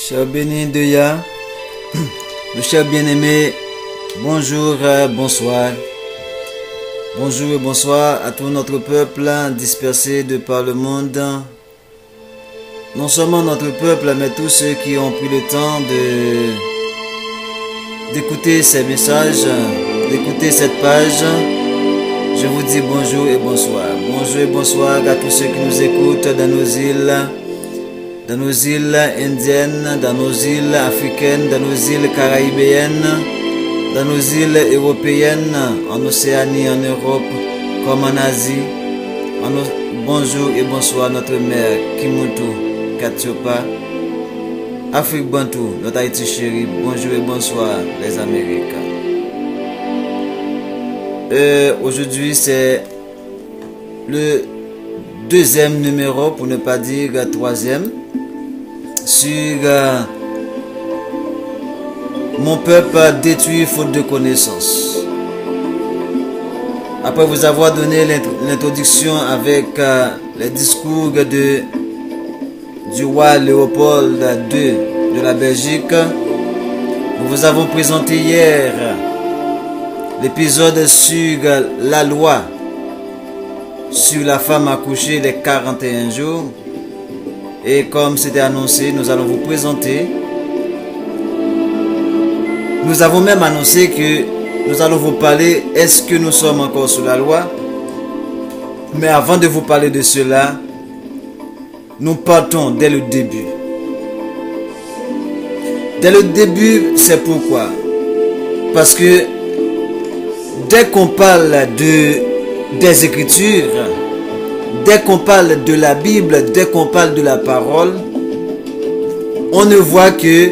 Cher béni de Yah, le cher bien-aimé, bonjour, bonsoir. Bonjour et bonsoir à tout notre peuple dispersé de par le monde. Non seulement notre peuple, mais tous ceux qui ont pris le temps d'écouter ces messages, d'écouter cette page. Je vous dis bonjour et bonsoir. Bonjour et bonsoir à tous ceux qui nous écoutent dans nos îles indiennes, dans nos îles africaines, dans nos îles caribéennes, dans nos îles européennes, en Océanie, en Europe, comme en Asie. Bonjour et bonsoir notre mère Kimutu, Katiopa, Afrique Bantou, notre Haïti chéri. Bonjour et bonsoir les Américains. Aujourd'hui c'est le deuxième numéro, pour ne pas dire troisième, sur mon peuple détruit faute de connaissance. Après vous avoir donné l'introduction avec les discours du roi Léopold II de la Belgique, nous vous avons présenté hier l'épisode sur la loi sur la femme accouchée les 41 jours. Et comme c'était annoncé, nous allons vous présenter. Nous avons même annoncé que nous allons vous parler, est-ce que nous sommes encore sous la loi? Mais avant de vous parler de cela, nous partons dès le début. Dès le début, c'est pourquoi? Parce que dès qu'on parle des Écritures, dès qu'on parle de la Bible, dès qu'on parle de la parole, on ne voit que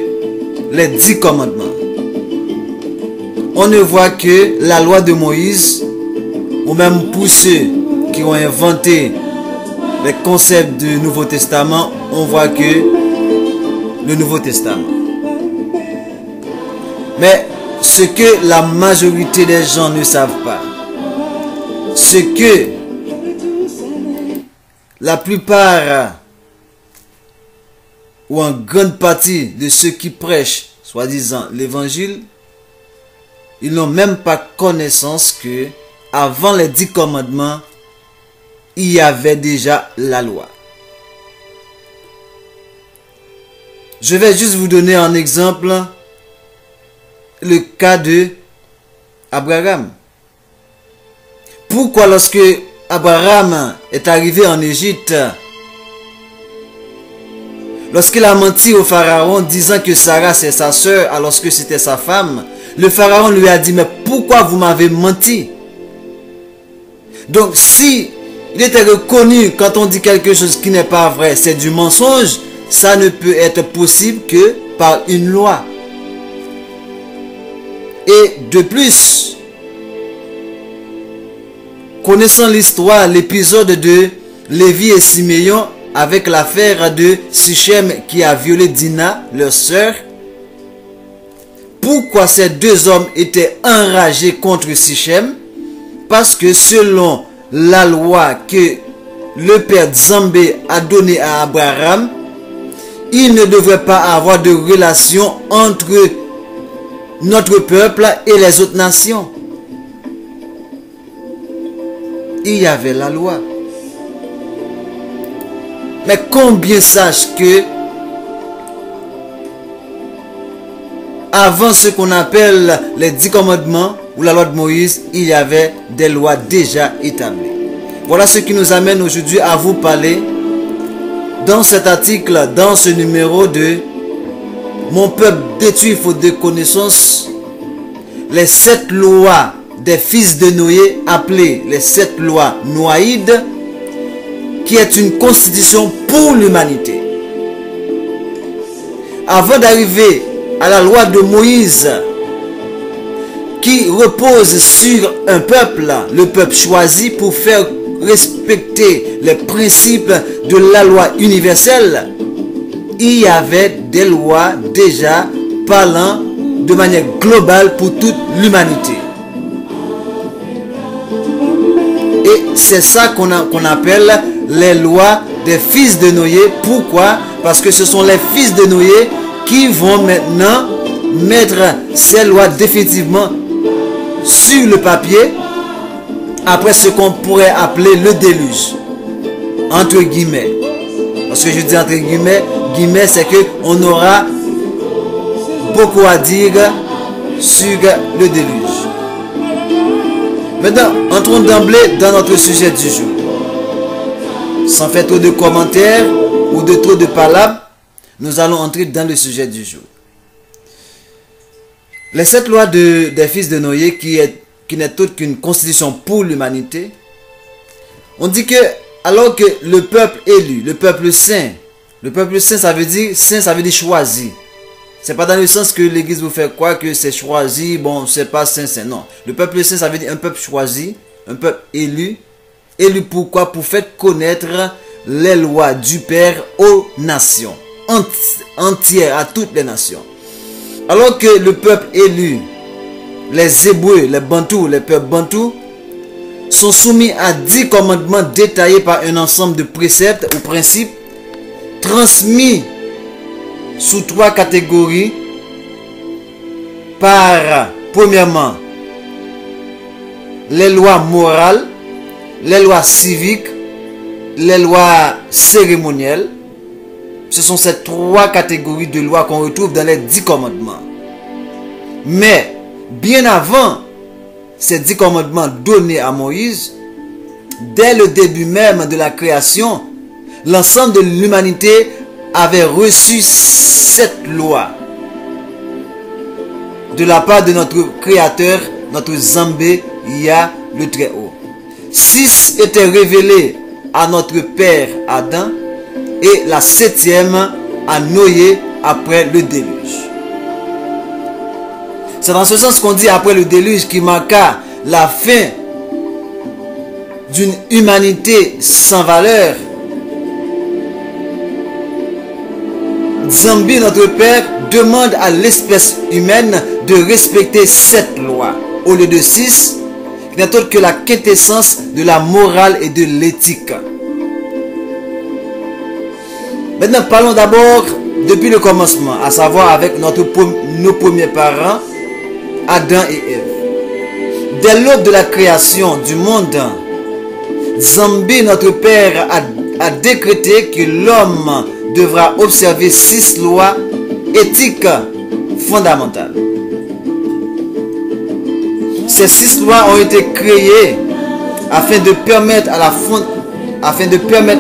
les 10 commandements. On ne voit que la loi de Moïse, ou même pour ceux qui ont inventé les concepts du Nouveau Testament, on voit que le Nouveau Testament. Mais ce que la majorité des gens ne savent pas, ce que la plupart ou en grande partie de ceux qui prêchent, soi-disant, l'évangile, ils n'ont même pas connaissance que avant les 10 commandements, il y avait déjà la loi. Je vais juste vous donner un exemple, le cas de Abraham. Pourquoi lorsque Abraham est arrivé en Égypte, lorsqu'il a menti au pharaon disant que Sarah c'est sa soeur alors que c'était sa femme, le pharaon lui a dit, mais pourquoi vous m'avez menti? Donc si il était reconnu quand on dit quelque chose qui n'est pas vrai, c'est du mensonge, ça ne peut être possible que par une loi. Et de plus, connaissant l'histoire, l'épisode de Lévi et Siméon avec l'affaire de Sichem qui a violé Dina, leur sœur, pourquoi ces deux hommes étaient enragés contre Sichem? Parce que selon la loi que le père Zambé a donnée à Abraham, il ne devrait pas avoir de relation entre notre peuple et les autres nations. Il y avait la loi. Mais combien sachent que avant ce qu'on appelle les 10 commandements ou la loi de Moïse, il y avait des lois déjà établies. Voilà ce qui nous amène aujourd'hui à vous parler dans cet article, dans ce numéro de Mon peuple détruit faute de connaissance, les 7 lois des fils de Noé, appelées les 7 lois noaïdes, qui est une constitution pour l'humanité. Avant d'arriver à la loi de Moïse, qui repose sur un peuple, le peuple choisi pour faire respecter les principes de la loi universelle, il y avait des lois déjà parlant de manière globale pour toute l'humanité. Et c'est ça qu'on appelle les lois des fils de Noé. Pourquoi? Parce que ce sont les fils de Noé qui vont maintenant mettre ces lois définitivement sur le papier après ce qu'on pourrait appeler le déluge. Entre guillemets. Parce que je dis entre guillemets, c'est qu'on aura beaucoup à dire sur le déluge. Maintenant, entrons d'emblée dans notre sujet du jour. Sans faire trop de commentaires ou de trop de palabres, nous allons entrer dans le sujet du jour. Les 7 lois des fils de Noé, qui n'est autre qu'une constitution pour l'humanité, on dit que alors que le peuple élu, le peuple saint ça veut dire choisi. C'est pas dans le sens que l'église vous fait croire que c'est choisi, bon c'est pas saint, non. Le peuple saint ça veut dire un peuple choisi, un peuple élu. Élu pourquoi? Pour faire connaître les lois du Père aux nations, entières, à toutes les nations. Alors que le peuple élu, les Hébreux, les Bantous, les peuples Bantous, sont soumis à 10 commandements détaillés par un ensemble de préceptes ou principes transmis sous 3 catégories par, premièrement, les lois morales, les lois civiques, les lois cérémonielles. Ce sont ces 3 catégories de lois qu'on retrouve dans les 10 commandements. Mais, bien avant ces 10 commandements donnés à Moïse, dès le début même de la création, l'ensemble de l'humanité avait reçu cette loi de la part de notre Créateur, notre Zambé, Yah le Très-Haut. 6 étaient révélés à notre Père Adam et la 7e à Noé après le déluge. C'est dans ce sens qu'on dit après le déluge qui marqua la fin d'une humanité sans valeur. Zambi, notre Père, demande à l'espèce humaine de respecter cette loi au lieu de 6, qui n'est autre que la quintessence de la morale et de l'éthique. Maintenant, parlons d'abord depuis le commencement, à savoir avec nos premiers parents, Adam et Ève. Dès l'aube de la création du monde, Zambi, notre Père, a décrété que l'homme devra observer 6 lois éthiques fondamentales. Ces 6 lois ont été créées afin de permettre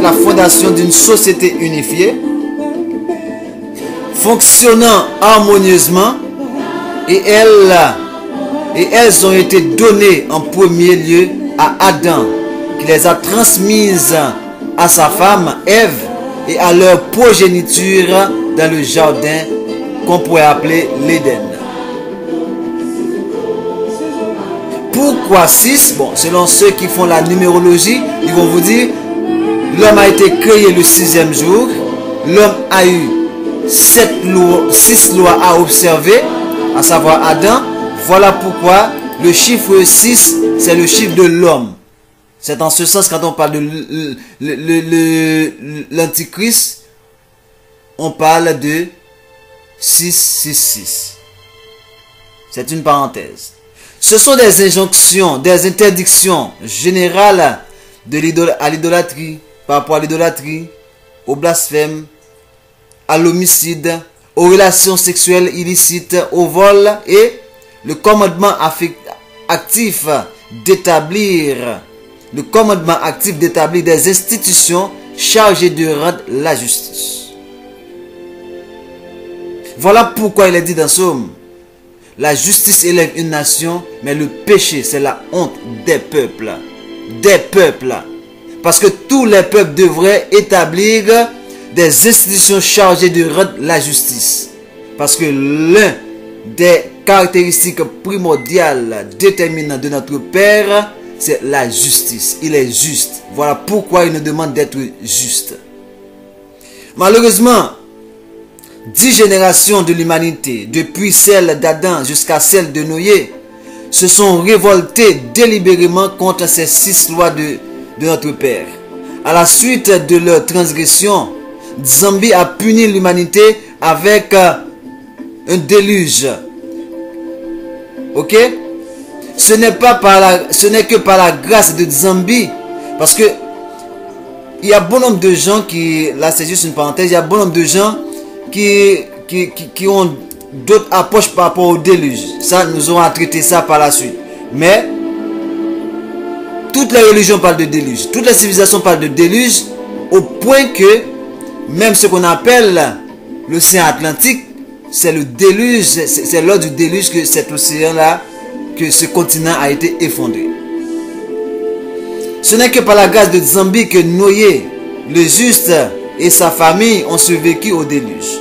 la fondation d'une société unifiée, fonctionnant harmonieusement, et elles ont été données en premier lieu à Adam, qui les a transmises à sa femme Ève et à leur progéniture dans le jardin qu'on pourrait appeler l'Éden. Pourquoi 6? Bon, selon ceux qui font la numérologie, ils vont vous dire l'homme a été créé le 6e jour, l'homme a eu 6 lois à observer, à savoir Adam. Voilà pourquoi le chiffre 6, c'est le chiffre de l'homme. C'est en ce sens quand on parle de l'Antichrist, on parle de 666. C'est une parenthèse. Ce sont des injonctions, des interdictions générales à l'idolâtrie, par rapport à l'idolâtrie, au blasphème, à l'homicide, aux relations sexuelles illicites, au vol et le commandement actif d'établir des institutions chargées de rendre la justice. Voilà pourquoi il est dit dans Somme, la justice élève une nation, mais le péché, c'est la honte des peuples. Des peuples. Parce que tous les peuples devraient établir des institutions chargées de rendre la justice. Parce que l'un des caractéristiques primordiales déterminantes de notre Père, c'est la justice. Il est juste. Voilà pourquoi il nous demande d'être juste. Malheureusement, 10 générations de l'humanité, depuis celle d'Adam jusqu'à celle de Noé, se sont révoltées délibérément contre ces 6 lois de notre Père. À la suite de leur transgression, Zambi a puni l'humanité avec un déluge. Ok? Ce n'est que par la grâce de Nzambi. Parce que il y a bon nombre de gens qui, là c'est juste une parenthèse, il y a bon nombre de gens qui ont d'autres approches par rapport au déluge. Ça, nous aurons à traiter ça par la suite. Mais toutes les religions parlent de déluge. Toutes les civilisations parlent de déluge, au point que même ce qu'on appelle l'océan Atlantique, c'est le déluge, c'est lors du déluge que cet océan-là, que ce continent a été effondré. Ce n'est que par la grâce de Nzambi que Noé, le juste, et sa famille ont survécu au déluge.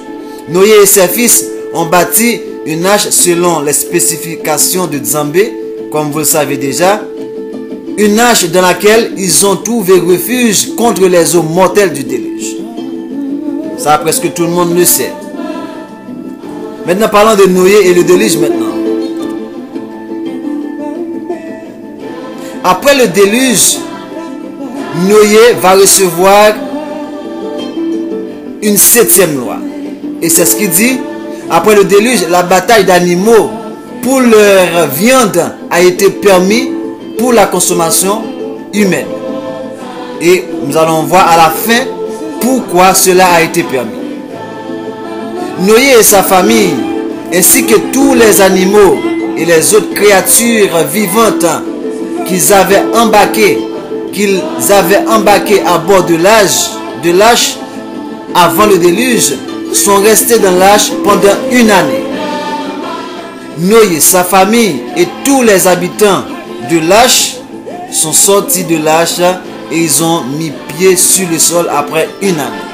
Noé et ses fils ont bâti une arche selon les spécifications de Nzambi, comme vous le savez déjà. Une arche dans laquelle ils ont trouvé refuge contre les eaux mortelles du déluge. Ça, presque tout le monde le sait. Maintenant, parlons de Noé et le déluge maintenant. Après le déluge, Noé va recevoir une 7e loi. Et c'est ce qu'il dit. Après le déluge, la bataille d'animaux pour leur viande a été permise pour la consommation humaine. Et nous allons voir à la fin pourquoi cela a été permis. Noé et sa famille, ainsi que tous les animaux et les autres créatures vivantes qu'ils avaient embarquées à bord de l'arche avant le déluge, sont restés dans l'arche pendant une année. Noé, sa famille et tous les habitants de l'arche sont sortis de l'arche et ils ont mis pied sur le sol après une année.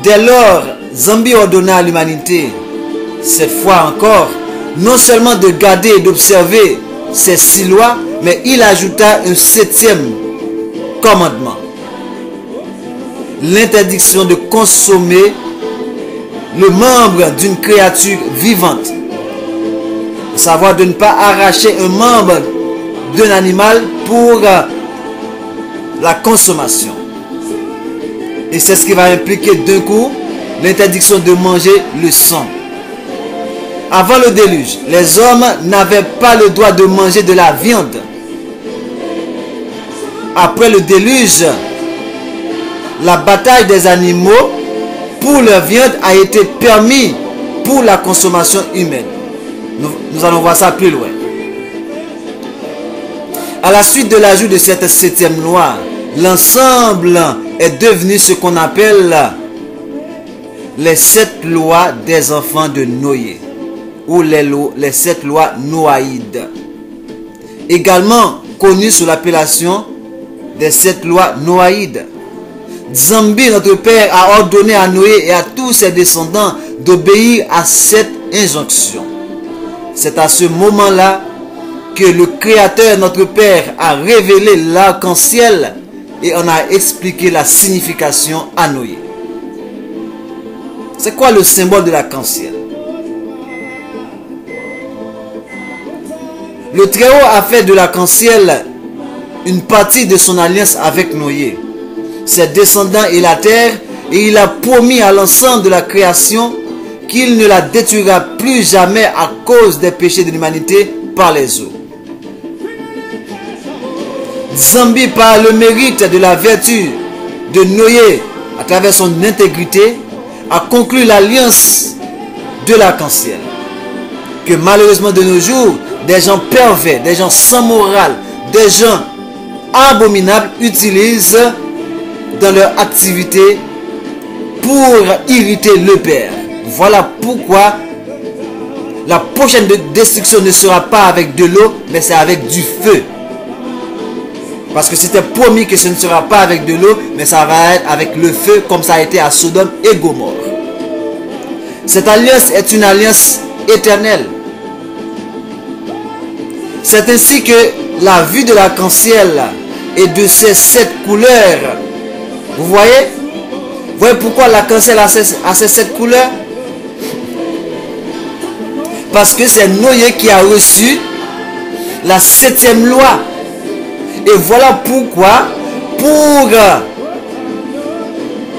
Dès lors, Nzambi ordonna à l'humanité, cette fois encore, non seulement de garder et d'observer ces 6 lois, mais il ajouta un 7e commandement. L'interdiction de consommer le membre d'une créature vivante. Savoir de ne pas arracher un membre d'un animal pour la consommation. Et c'est ce qui va impliquer d'un coup l'interdiction de manger le sang. Avant le déluge, les hommes n'avaient pas le droit de manger de la viande. Après le déluge, la bataille des animaux pour leur viande a été permise pour la consommation humaine. Nous allons voir ça plus loin. À la suite de l'ajout de cette 7e loi, l'ensemble est devenu ce qu'on appelle les 7 lois des enfants de Noé, ou les 7 lois noaïdes, également connues sous l'appellation des 7 lois noaïdes. Nzambi, notre Père, a ordonné à Noé et à tous ses descendants d'obéir à cette injonction. C'est à ce moment-là que le Créateur, notre Père, a révélé l'arc-en-ciel et on a expliqué la signification à Noé. C'est quoi le symbole de l'arc-en-ciel? Le Très-Haut a fait de l'arc-en-ciel une partie de son alliance avec Noé, ses descendants et la terre, et il a promis à l'ensemble de la création qu'il ne la détruira plus jamais à cause des péchés de l'humanité par les eaux. Nzambi, par le mérite de la vertu de Noé à travers son intégrité, a conclu l'alliance de l'arc-en-ciel, que malheureusement de nos jours, des gens pervers, des gens sans morale, des gens abominables utilisent dans leur activité pour irriter le Père. Voilà pourquoi la prochaine destruction ne sera pas avec de l'eau, mais c'est avec du feu. Parce que c'était promis que ce ne sera pas avec de l'eau, mais ça va être avec le feu, comme ça a été à Sodome et Gomorrhe. Cette alliance est une alliance éternelle. C'est ainsi que la vue de l'arc-en-ciel et de ces 7 couleurs, vous voyez pourquoi l'arc-en-ciel a ces 7 couleurs? Parce que c'est Noé qui a reçu la 7e loi. Et voilà pourquoi, pour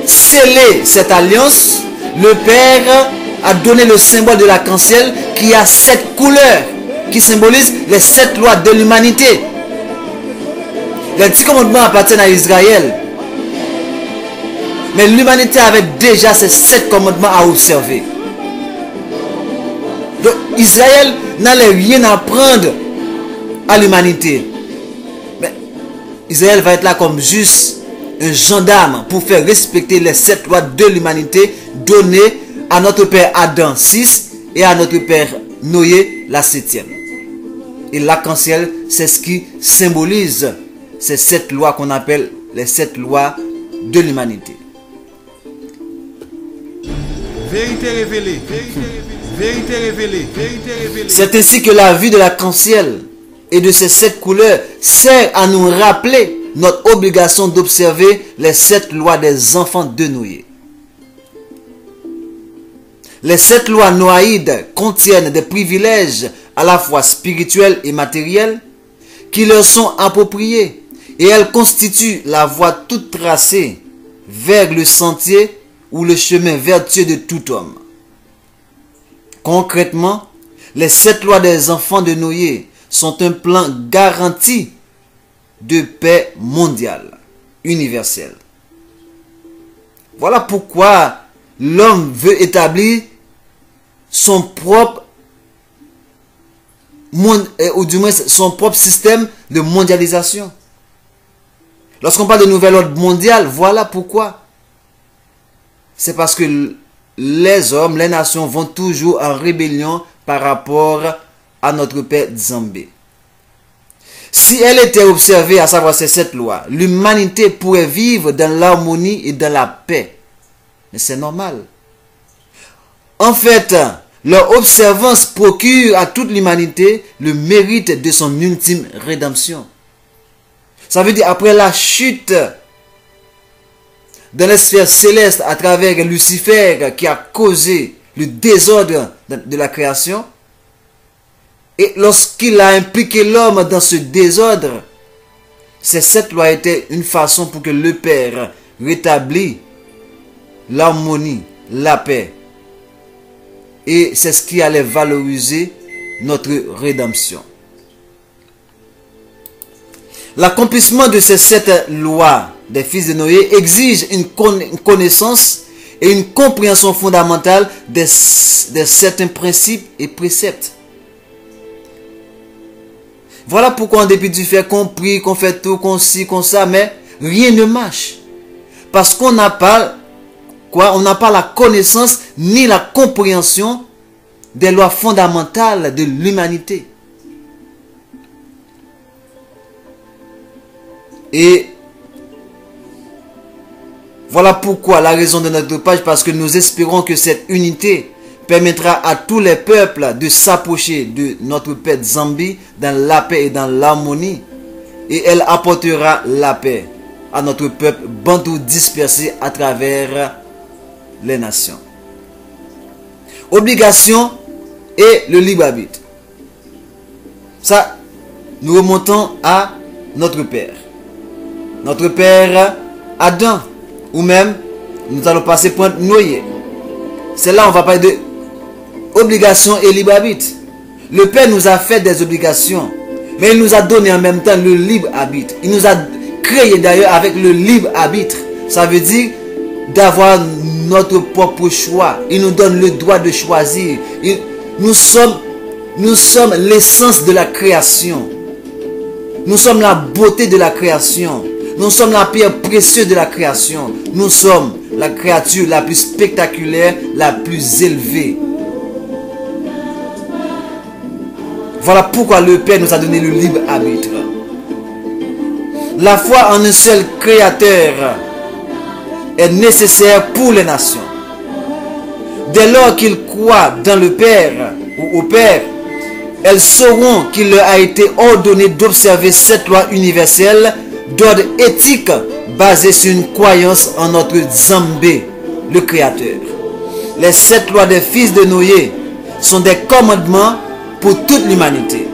sceller cette alliance, le Père a donné le symbole de l'arc-en-ciel qui a 7 couleurs, qui symbolise les 7 lois de l'humanité. Les 10 commandements appartiennent à Israël. Mais l'humanité avait déjà ces 7 commandements à observer. Donc Israël n'allait rien apprendre à l'humanité. Mais Israël va être là comme juste un gendarme pour faire respecter les 7 lois de l'humanité données à notre père Adam 6 et à notre père Noé la 7e. Et l'arc-en-ciel, c'est ce qui symbolise ces 7 lois qu'on appelle les 7 lois de l'humanité. Vérité révélée. Vérité révélée. Vérité révélée. C'est ainsi que la vue de l'arc-en-ciel et de ces 7 couleurs sert à nous rappeler notre obligation d'observer les 7 lois des enfants de Noé. Les 7 lois noaïdes contiennent des privilèges à la fois spirituels et matériels qui leur sont appropriés et elles constituent la voie toute tracée vers le sentier ou le chemin vertueux de tout homme. Concrètement, les 7 lois des enfants de Noé sont un plan garanti de paix mondiale, universelle. Voilà pourquoi l'homme veut établir son propre ou du moins son propre système de mondialisation. Lorsqu'on parle de nouvel ordre mondial, voilà pourquoi. C'est parce que les hommes, les nations vont toujours en rébellion par rapport à notre père Nzambe. Si elle était observée, à savoir ces 7 lois, l'humanité pourrait vivre dans l'harmonie et dans la paix. Mais c'est normal. En fait, leur observance procure à toute l'humanité le mérite de son ultime rédemption. Ça veut dire après la chute dans les sphères célestes à travers Lucifer qui a causé le désordre de la création, et lorsqu'il a impliqué l'homme dans ce désordre, ces 7 lois étaient une façon pour que le Père rétablisse l'harmonie, la paix. Et c'est ce qui allait valoriser notre rédemption. L'accomplissement de ces 7 lois des fils de Noé exige une connaissance et une compréhension fondamentale de certains principes et préceptes. Voilà pourquoi en dépit du fait qu'on prie, qu'on fait tout, qu'on ci, qu'on ça, mais rien ne marche. Parce qu'on n'a pas on n'a pas la connaissance ni la compréhension des lois fondamentales de l'humanité. Et voilà pourquoi la raison de notre page, parce que nous espérons que cette unité permettra à tous les peuples de s'approcher de notre Père Nzambe dans la paix et dans l'harmonie. Et elle apportera la paix à notre peuple bantou dispersé à travers les nations. Obligation et le libre arbitre. Ça, nous remontons à notre Père. Notre Père Adam. Ou même, nous allons passer point Noé. C'est là on va parler de obligation et libre arbitre. Le Père nous a fait des obligations, mais il nous a donné en même temps le libre arbitre. Il nous a créé d'ailleurs avec le libre arbitre. Ça veut dire d'avoir notre propre choix. Il nous donne le droit de choisir. Nous sommes l'essence de la création. Nous sommes la beauté de la création. Nous sommes la pierre précieuse de la création. Nous sommes la créature la plus spectaculaire, la plus élevée. Voilà pourquoi le Père nous a donné le libre arbitre. La foi en un seul créateur est nécessaire pour les nations. Dès lors qu'ils croient dans le Père ou au Père, elles sauront qu'il leur a été ordonné d'observer cette loi universelle d'ordre éthique basée sur une croyance en notre Nzambe, le Créateur. Les 7 lois des fils de Noé sont des commandements pour toute l'humanité.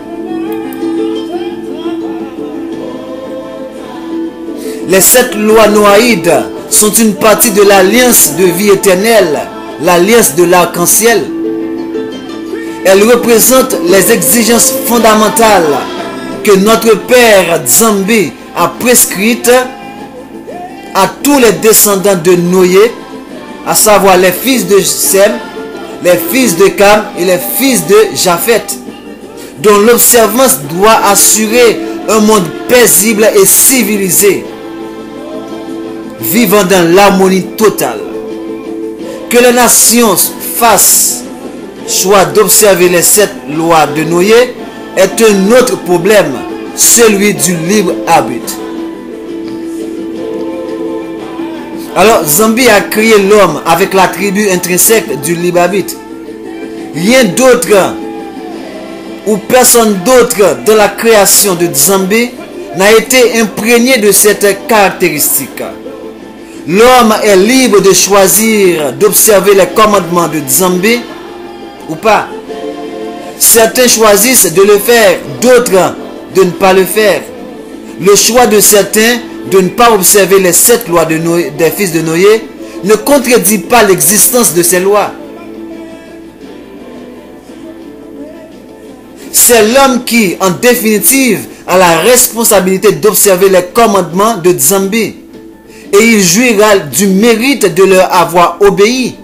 Les 7 lois noaïdes sont une partie de l'alliance de vie éternelle l'alliance de l'arc-en-ciel. Elle représente les exigences fondamentales que notre père Nzambi a prescrites à tous les descendants de Noé, à savoir les fils de Sem, les fils de Cam et les fils de Japheth, dont l'observance doit assurer un monde paisible et civilisé, vivant dans l'harmonie totale. Que les nations fassent choix d'observer les 7 lois de Noé est un autre problème, celui du libre arbitre. Alors, Nzambi a créé l'homme avec l'attribut intrinsèque du libre arbitre. Rien d'autre ou personne d'autre dans la création de Nzambi n'a été imprégné de cette caractéristique. L'homme est libre de choisir d'observer les commandements de Nzambi ou pas. Certains choisissent de le faire, d'autres de ne pas le faire. Le choix de certains de ne pas observer les 7 lois de Noé, des fils de Noé ne contredit pas l'existence de ces lois. C'est l'homme qui, en définitive, a la responsabilité d'observer les commandements de Nzambi. Et il jouira du mérite de leur avoir obéi.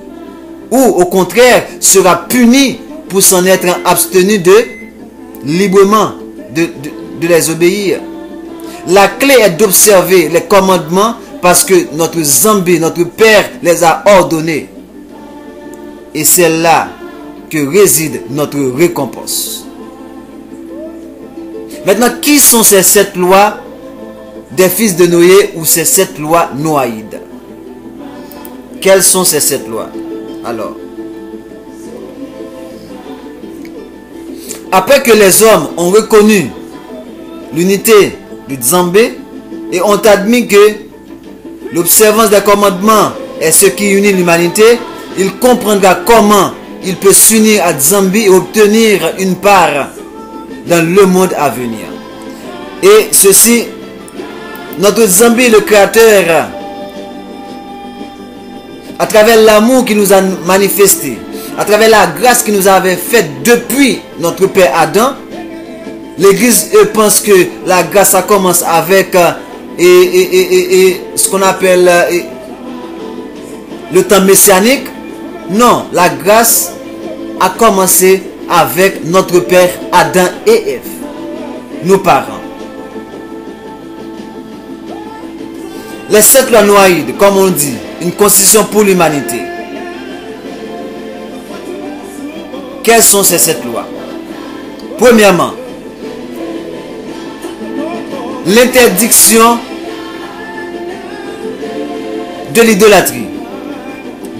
Ou au contraire, sera puni pour s'en être abstenu librement de les obéir. La clé est d'observer les commandements parce que notre Nzambi, notre Père, les a ordonnés. Et c'est là que réside notre récompense. Maintenant, qui sont ces 7 lois des fils de Noé ou ces 7 lois noaïdes? Quelles sont ces 7 lois? Alors, après que les hommes ont reconnu l'unité du Nzambi et ont admis que l'observance des commandements est ce qui unit l'humanité, il comprendra comment il peut s'unir à Nzambi et obtenir une part dans le monde à venir. Et ceci, notre Nzambi, le Créateur, à travers l'amour qu'il nous a manifesté, à travers la grâce qu'il nous avait faite depuis notre Père Adam, l'Église pense que la grâce, ça commence avec ce qu'on appelle le temps messianique. Non, la grâce a commencé avec notre Père Adam et Ève, nos parents. Les 7 lois noaïdes, comme on dit, une constitution pour l'humanité. Quelles sont ces 7 lois? Premièrement, l'interdiction de l'idolâtrie.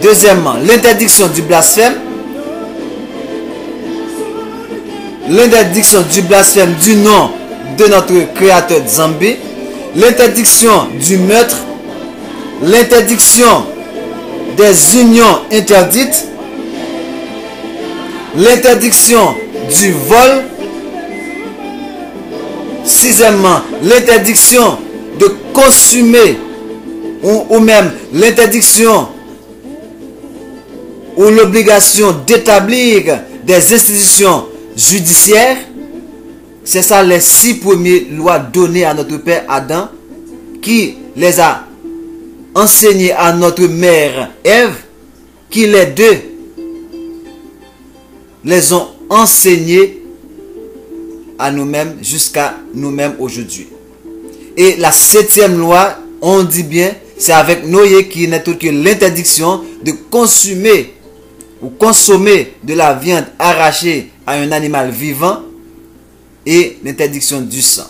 Deuxièmement, l'interdiction du blasphème. L'interdiction du blasphème du nom de notre Créateur Nzambi. L'interdiction du meurtre. L'interdiction des unions interdites. L'interdiction du vol. Sixièmement, l'interdiction de consommer ou même l'interdiction ou l'obligation d'établir des institutions judiciaires. C'est ça les 6 premières lois données à notre Père Adam, qui les a enseignées à notre mère Ève, qui les deux les ont enseignées à nous-mêmes jusqu'à nous-mêmes aujourd'hui. Et la 7e loi, on dit bien, c'est avec Noé, qui n'est autre que l'interdiction de consommer ou consommer de la viande arrachée à un animal vivant et l'interdiction du sang.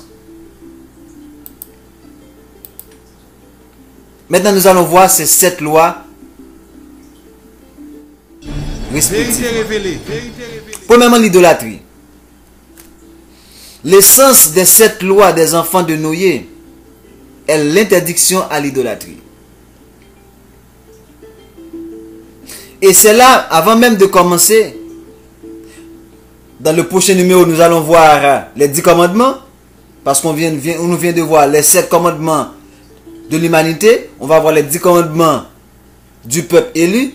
Maintenant, nous allons voir ces 7 lois respectives. Premièrement, l'idolâtrie. L'essence des 7 lois des enfants de Noé est l'interdiction à l'idolâtrie. Et c'est là, avant même de commencer, dans le prochain numéro, nous allons voir les 10 commandements, parce qu'on vient de voir les 7 commandements de l'humanité. On va voir les 10 commandements du peuple élu.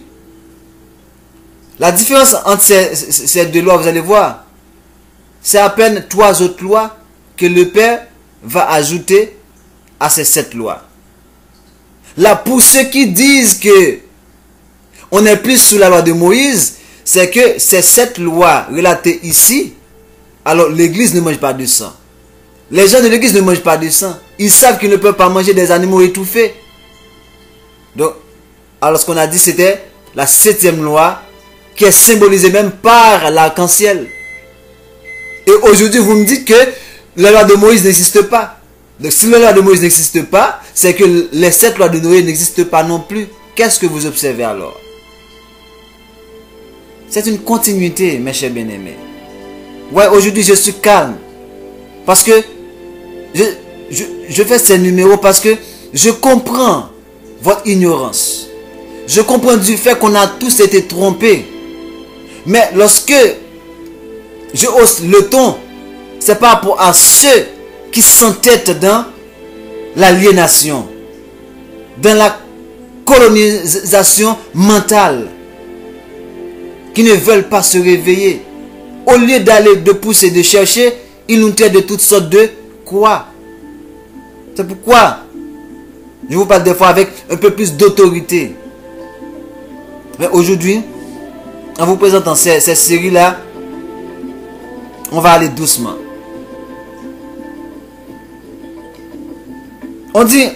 La différence entre ces deux lois, vous allez voir, c'est à peine 3 autres lois que le Père va ajouter à ces 7 lois. Là, pour ceux qui disent que on est plus sous la loi de Moïse, c'est que ces 7 lois relatées ici, alors l'église ne mange pas de sang. Les gens de l'église ne mangent pas de sang. Ils savent qu'ils ne peuvent pas manger des animaux étouffés. Donc, alors ce qu'on a dit, c'était la 7e loi qui est symbolisée même par l'arc-en-ciel. Et aujourd'hui, vous me dites que la loi de Moïse n'existe pas. Donc, si la loi de Moïse n'existe pas, c'est que les 7 lois de Noé n'existent pas non plus. Qu'est-ce que vous observez alors? C'est une continuité, mes chers bien-aimés. Ouais, aujourd'hui, je suis calme. Parce que je fais ces numéros parce que je comprends votre ignorance. Je comprends du fait qu'on a tous été trompés. Mais lorsque je hausse le ton, c'est par rapport à ceux qui s'entêtent dans l'aliénation, dans la colonisation mentale, qui ne veulent pas se réveiller. Au lieu d'aller, de pousser, de chercher, ils nous traitent de toutes sortes de quoi. C'est pourquoi je vous parle des fois avec un peu plus d'autorité. Mais aujourd'hui, en vous présentant ces séries-là, on va aller doucement. On dit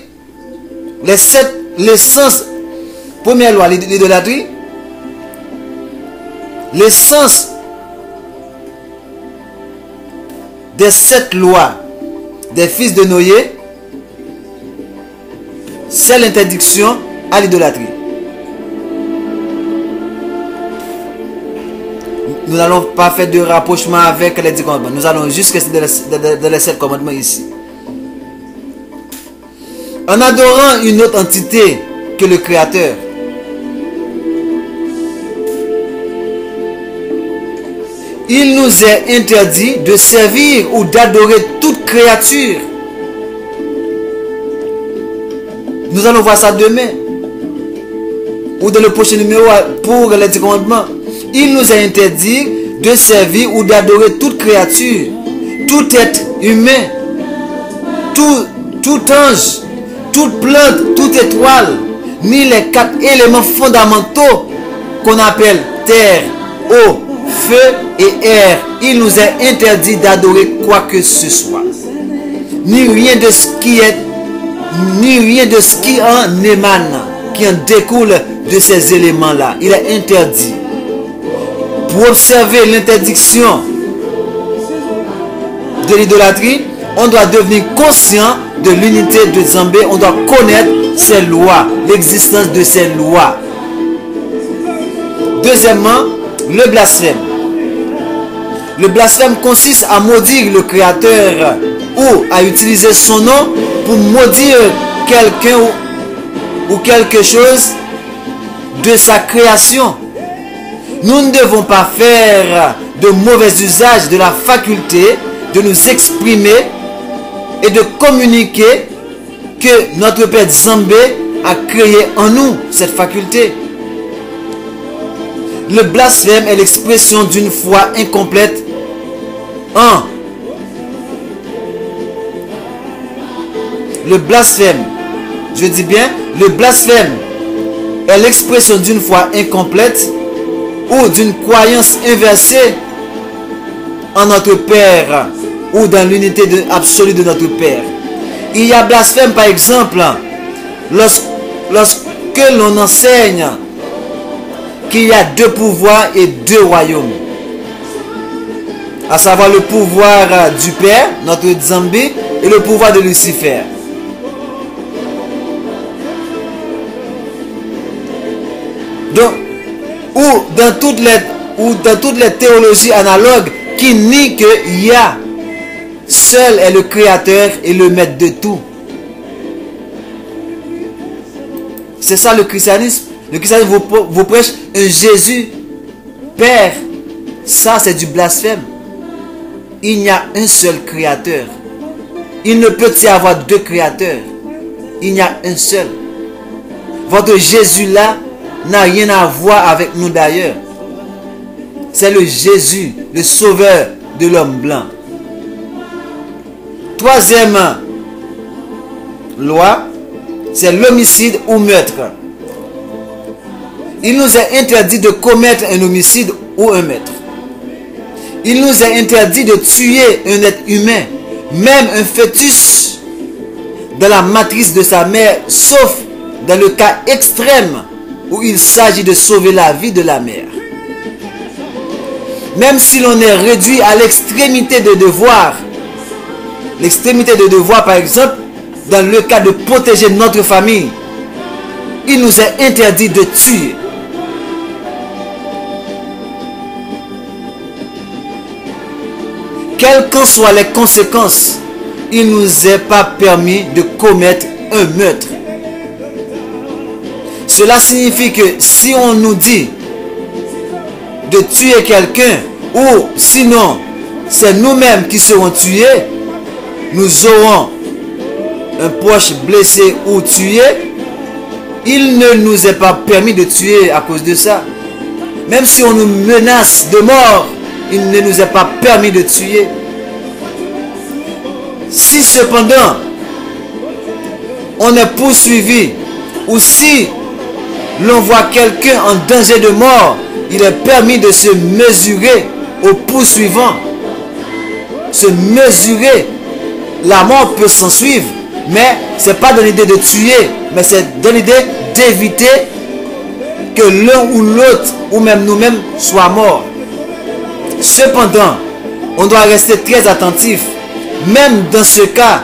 les sens, première loi, l'idolâtrie, l'essence des 7 lois des fils de Noé, c'est l'interdiction à l'idolâtrie. Nous n'allons pas faire de rapprochement avec les 10 commandements. Nous allons juste rester dans les 7 commandements ici. En adorant une autre entité que le Créateur, il nous est interdit de servir ou d'adorer toute créature. Nous allons voir ça demain. Ou dans le prochain numéro pour les 10 commandements. Il nous est interdit de servir ou d'adorer toute créature, tout être humain, tout ange, toute plante, toute étoile, ni les 4 éléments fondamentaux qu'on appelle terre, eau, feu et air. Il nous est interdit d'adorer quoi que ce soit, ni rien de ce qui est, ni rien de ce qui en émane, qui en découle de ces éléments-là. Il est interdit. Pour observer l'interdiction de l'idolâtrie, on doit devenir conscient de l'unité de Nzambé. On doit connaître ses lois, l'existence de ses lois. Deuxièmement, le blasphème. Le blasphème consiste à maudire le Créateur ou à utiliser son nom pour maudire quelqu'un ou quelque chose de sa création. Nous ne devons pas faire de mauvais usage de la faculté de nous exprimer et de communiquer que notre Père Nzambé a créé en nous cette faculté. Le blasphème est l'expression d'une foi incomplète en le blasphème. Je dis bien, le blasphème est l'expression d'une foi incomplète ou d'une croyance inversée en notre Père ou dans l'unité absolue de notre Père. Il y a blasphème par exemple lorsque l'on enseigne qu'il y a 2 pouvoirs et 2 royaumes, à savoir le pouvoir du Père, notre Nzambé, et le pouvoir de Lucifer. Donc, ou dans toutes les théologies analogues qui nient qu'il y a seul est le Créateur et le maître de tout. C'est ça le christianisme. Le christianisme vous prêche un Jésus Père. Ça c'est du blasphème. Il n'y a un seul Créateur. Il ne peut y avoir 2 créateurs. Il n'y a un seul. Votre Jésus là n'a rien à voir avec nous d'ailleurs. c'est le Jésus, le sauveur de l'homme blanc. Troisième loi, c'est l'homicide ou meurtre. Il nous est interdit de commettre un homicide ou un meurtre. Il nous est interdit de tuer un être humain, même un fœtus, dans la matrice de sa mère, sauf dans le cas extrême où il s'agit de sauver la vie de la mère. Même si l'on est réduit à l'extrémité de devoir, par exemple, dans le cas de protéger notre famille, il nous est interdit de tuer. Quelles qu'en soient les conséquences, il ne nous est pas permis de commettre un meurtre. Cela signifie que si on nous dit de tuer quelqu'un, ou sinon c'est nous-mêmes qui serons tués, nous aurons un proche blessé ou tué, il ne nous est pas permis de tuer à cause de ça. Même si on nous menace de mort, il ne nous est pas permis de tuer. Si cependant on est poursuivi, ou si l'on voit quelqu'un en danger de mort, il est permis de se mesurer au poursuivant. Se mesurer. La mort peut s'en suivre, mais ce n'est pas dans l'idée de tuer, mais c'est dans l'idée d'éviter que l'un ou l'autre, ou même nous-mêmes, soit morts. Cependant, on doit rester très attentif. Même dans ce cas,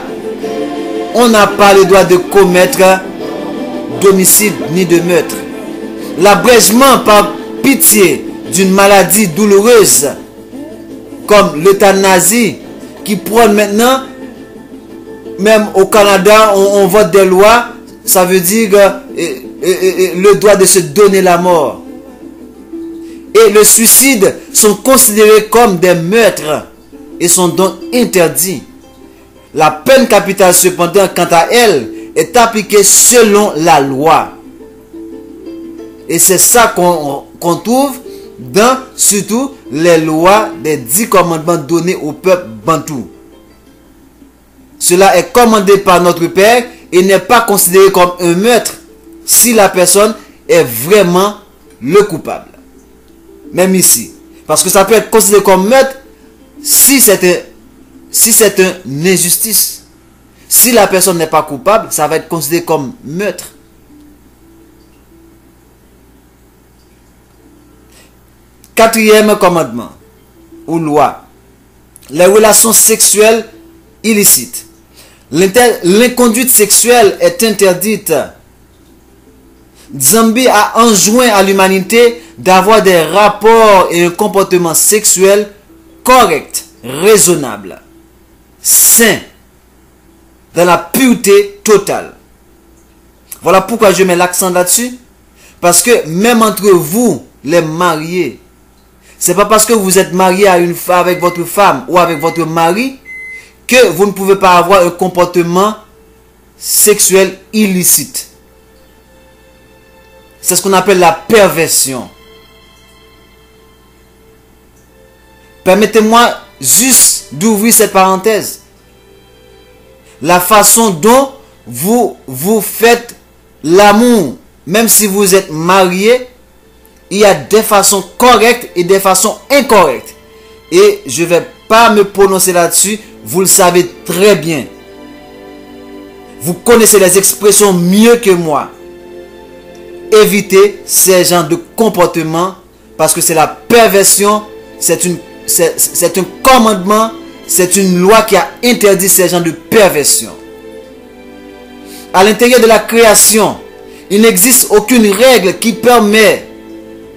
on n'a pas le droit de commettre d'homicide ni de meurtre. L'abrègement par pitié d'une maladie douloureuse, comme l'euthanasie, qui prône maintenant, même au Canada, on vote des lois, ça veut dire le droit de se donner la mort. Et le suicide sont considérés comme des meurtres et sont donc interdits. La peine capitale, cependant, quant à elle, est appliquée selon la loi. Et c'est ça qu'on trouve dans surtout les lois des 10 commandements donnés au peuple bantou. Cela est commandé par notre Père et n'est pas considéré comme un meurtre si la personne est vraiment le coupable. Même ici. Parce que ça peut être considéré comme meurtre si c'est une injustice. Si la personne n'est pas coupable, ça va être considéré comme meurtre. Quatrième commandement ou loi. Les relations sexuelles illicites. L'inconduite sexuelle est interdite. Nzambi a enjoint à l'humanité d'avoir des rapports et un comportement sexuel correct, raisonnable, sain, dans la pureté totale. Voilà pourquoi je mets l'accent là-dessus. Parce que même entre vous, les mariés, c'est pas parce que vous êtes marié avec votre femme ou avec votre mari que vous ne pouvez pas avoir un comportement sexuel illicite. C'est ce qu'on appelle la perversion. Permettez-moi juste d'ouvrir cette parenthèse. La façon dont vous faites l'amour, même si vous êtes marié, il y a des façons correctes et des façons incorrectes. Et je ne vais pas me prononcer là-dessus. Vous le savez très bien. Vous connaissez les expressions mieux que moi. Évitez ces genres de comportements parce que c'est la perversion. C'est un commandement. C'est une loi qui a interdit ces genres de perversion. À l'intérieur de la création, il n'existe aucune règle qui permet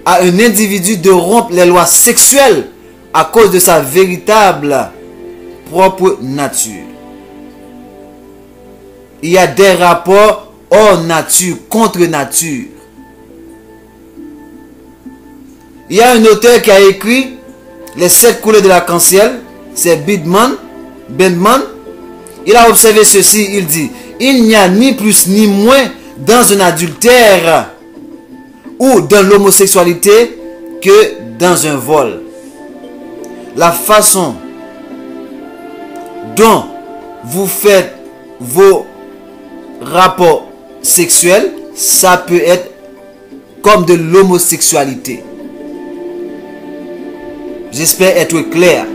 à un individu de rompre les lois sexuelles à cause de sa véritable propre nature. Il y a des rapports hors nature, contre nature. Il y a un auteur qui a écrit Les 7 couleurs de l'arc-en-ciel, c'est Bidman. Il a observé ceci, il dit: il n'y a ni plus ni moins dans un adultère ou dans l'homosexualité que dans un vol. la façon dont vous faites vos rapports sexuels, ça peut être comme de l'homosexualité. J'espère être clair.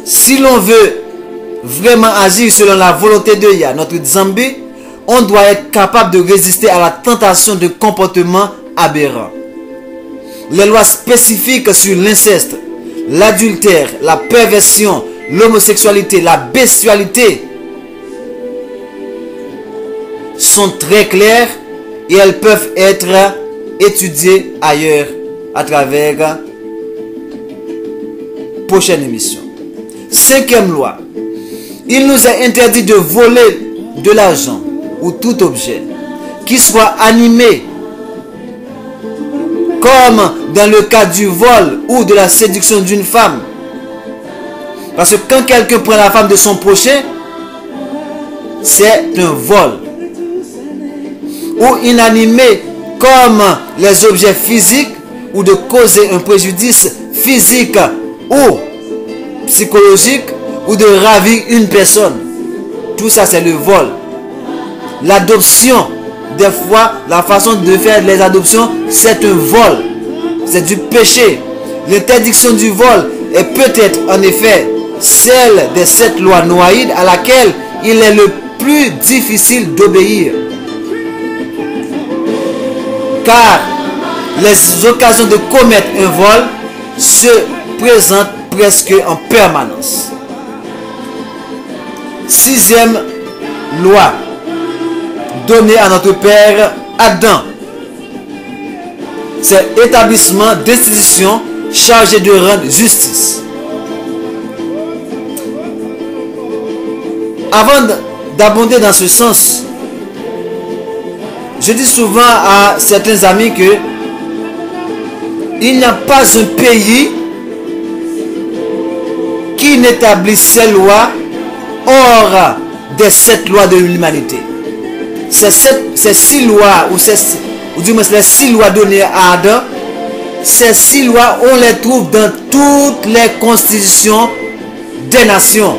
Si l'on veut vraiment agir selon la volonté de Yah, notre Nzambi, on doit être capable de résister à la tentation de comportements aberrants. Les lois spécifiques sur l'inceste, l'adultère, la perversion, l'homosexualité, la bestialité sont très claires et elles peuvent être étudiées ailleurs à travers prochaine émission. 5e loi. Il nous est interdit de voler de l'argent ou tout objet qui soit animé, comme dans le cas du vol ou de la séduction d'une femme. Parce que quand quelqu'un prend la femme de son prochain, c'est un vol. Ou inanimé comme les objets physiques, ou de causer un préjudice physique ou psychologique, ou de ravir une personne. Tout ça, c'est le vol. L'adoption, des fois, la façon de faire les adoptions, c'est un vol. C'est du péché. L'interdiction du vol est peut-être, en effet, celle des 7 lois noaïdes à laquelle il est le plus difficile d'obéir. Car les occasions de commettre un vol se présentent presque en permanence. 6e loi donnée à notre père Adam. C'est l'établissement d'institutions chargées de rendre justice. Avant d'abonder dans ce sens, je dis souvent à certains amis que il n'y a pas un pays qui n'établit ces lois hors des 7 lois de l'humanité. Ces 6 lois, ou du moins les 6 lois données à Adam, ces 6 lois, on les trouve dans toutes les constitutions des nations.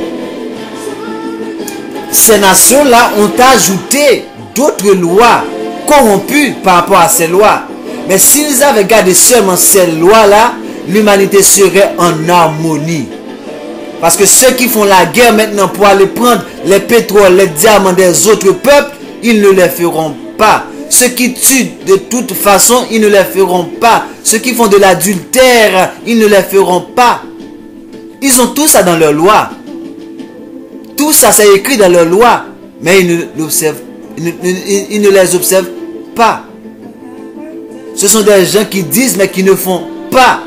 Ces nations-là ont ajouté d'autres lois corrompues par rapport à ces lois. Mais s'ils avaient gardé seulement ces lois-là, l'humanité serait en harmonie. Parce que ceux qui font la guerre maintenant pour aller prendre les pétroles, les diamants des autres peuples, ils ne les feront pas. Ceux qui tuent de toute façon, ils ne les feront pas. Ceux qui font de l'adultère, ils ne les feront pas. Ils ont tout ça dans leur loi. Tout ça, c'est écrit dans leur loi. Mais ils ne les observent pas. Ce sont des gens qui disent mais qui ne font pas.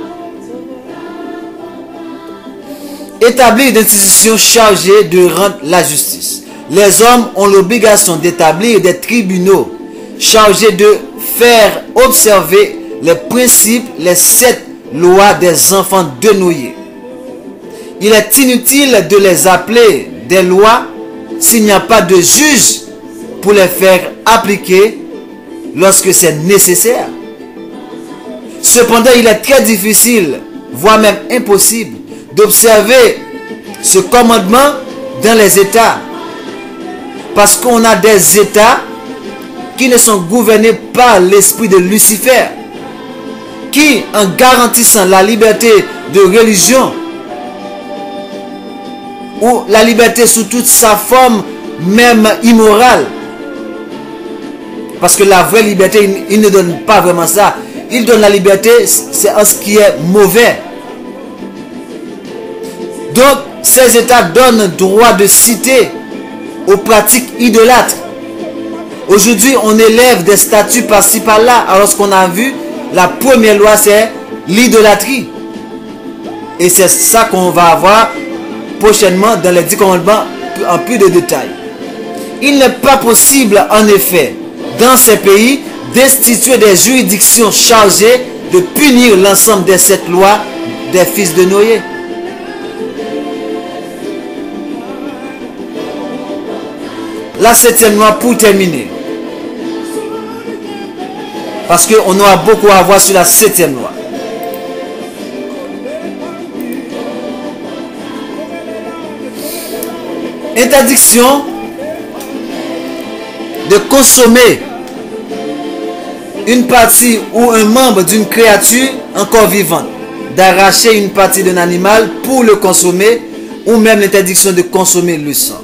Établir des institutions chargées de rendre la justice. Les hommes ont l'obligation d'établir des tribunaux chargés de faire observer les principes, les 7 lois des enfants de Noé. Il est inutile de les appeler des lois s'il n'y a pas de juge pour les faire appliquer lorsque c'est nécessaire. Cependant, il est très difficile, voire même impossible, d'observer ce commandement dans les États. Parce qu'on a des États qui ne sont gouvernés par l'esprit de Lucifer, qui, en garantissant la liberté de religion, ou la liberté sous toute sa forme, même immorale, parce que la vraie liberté, il ne donne pas vraiment ça. Il donne la liberté, c'est en ce qui est mauvais. Donc, ces États donnent droit de cité aux pratiques idolâtres. Aujourd'hui, on élève des statues par-ci par-là, alors ce qu'on a vu, la première loi, c'est l'idolâtrie. Et c'est ça qu'on va avoir prochainement dans les 10 commandements en plus de détails. Il n'est pas possible, en effet, dans ces pays, d'instituer des juridictions chargées de punir l'ensemble des 7 lois des fils de Noé. La 7e loi pour terminer. Parce qu'on aura beaucoup à voir sur la 7e loi. Interdiction de consommer une partie ou un membre d'une créature encore vivante, d'arracher une partie d'un animal pour le consommer, ou même l'interdiction de consommer le sang.